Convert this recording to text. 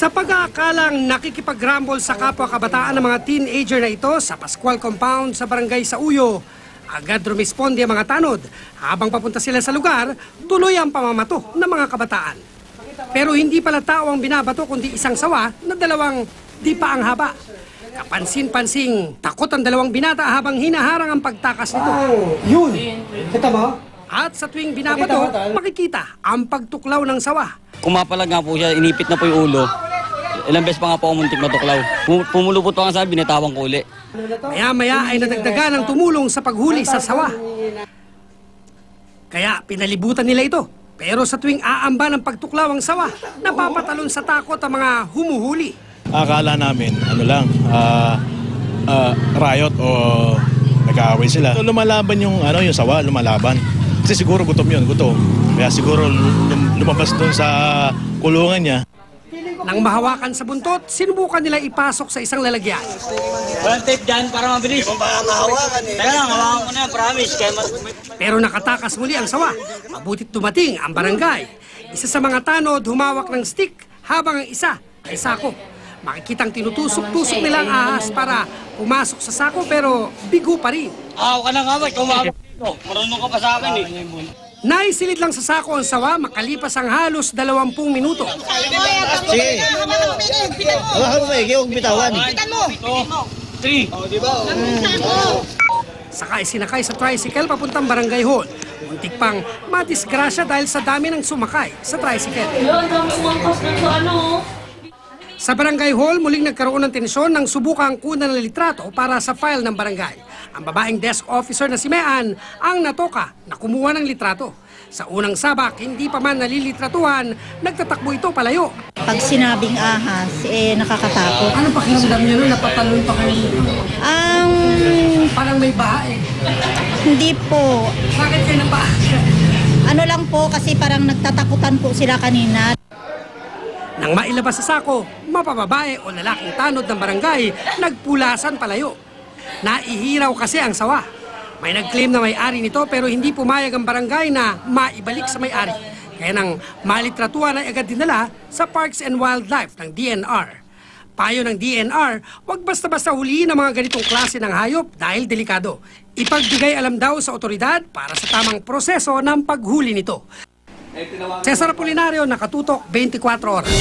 Sa pag-aakalang nakikipag-rumble sa kapwa kabataan ng mga teenager na ito sa Pascual Compound sa Barangay Sauyo, agad rumisponde ang mga tanod. Habang papunta sila sa lugar, tuloy ang pamamato ng mga kabataan. Pero hindi pala tao ang binabato kundi isang sawa na dalawang di pa ang haba. Kapansin-pansing takot ang dalawang binata habang hinaharang ang pagtakas nito. Yun! Kita mo? At sa tuwing binabato, makikita ang pagtuklaw ng sawa. Kumapalag nga po siya, inipit na po yung ulo. Ilang beses pa nga po ako muntik matuklaw. Pumulupot pa nga sabi, binitawang ko uli. Maya-maya ay nadagdagan ng tumulong sa paghuli sa sawa. Kaya pinalibutan nila ito. Pero sa tuwing aamba ng pagtuklaw ang sawa, napapatalon sa takot ang mga humuhuli. Akala namin, riot o nag-aaway sila. Lumalaban yung sawa, lumalaban. Kasi siguro gutom yun, gutom. Kaya siguro lumabas doon sa kulungan niya. Nang mahawakan sa buntot, sinubukan nila ipasok sa isang lalagyan. Walang tape dyan para mabilis. Kung baka mahawakan eh. Teka lang, hawakan ko na, promise. Pero nakatakas muli ang sawa. Mabutit dumating ang barangay. Isa sa mga tanod humawak ng stick habang ang isa ay sako. Makikitang tinutusok-tusok nila ang ahas para pumasok sa sako pero bigo pa rin. Aw ka na nga ba? Kumabak dito. Marunong ka pa sa akin eh. Naisilid lang sa sako ang sawa makalipas ang halos 20 minuto. Sige. Huwag mo maigi, huwag bitawan. 3. Sakay sinakay sa tricycle papuntang Barangay Hall. Muntik pang madisgrasya dahil sa dami ng sumakay sa tricycle. Sa Barangay Hall, muling nagkaroon ng tensyon nang subukang kunan ng litrato para sa file ng barangay. Ang babaeng desk officer na si Mean ang natoka na kumuha ng litrato. Sa unang sabak, hindi pa man nalilitratuhan, nagtatakbo ito palayo. Pag sinabing ahas, nakakatakot. Ano pakiramdam niyo nun? Napataloy pa kayo dito? Parang may baha eh. Hindi po. Bakit kayo nabaha? Ano lang po, kasi parang nagtatakutan po sila kanina. Nang mailabas sa sako, mapababae o lalaking tanod ng barangay, nagpulasan palayo. Naihiraw kasi ang sawa. May nag-claim na may-ari nito pero hindi pumayag ang barangay na maibalik sa may-ari. Kaya nang malitratuhan ay agad dinala sa Parks and Wildlife ng DNR. Payo ng DNR, huwag basta-basta huliin ang mga ganitong klase ng hayop dahil delikado. Ipagbigay alam daw sa otoridad para sa tamang proseso ng paghuli nito. Cesar Apolinario, Nakatutok, 24 Oras.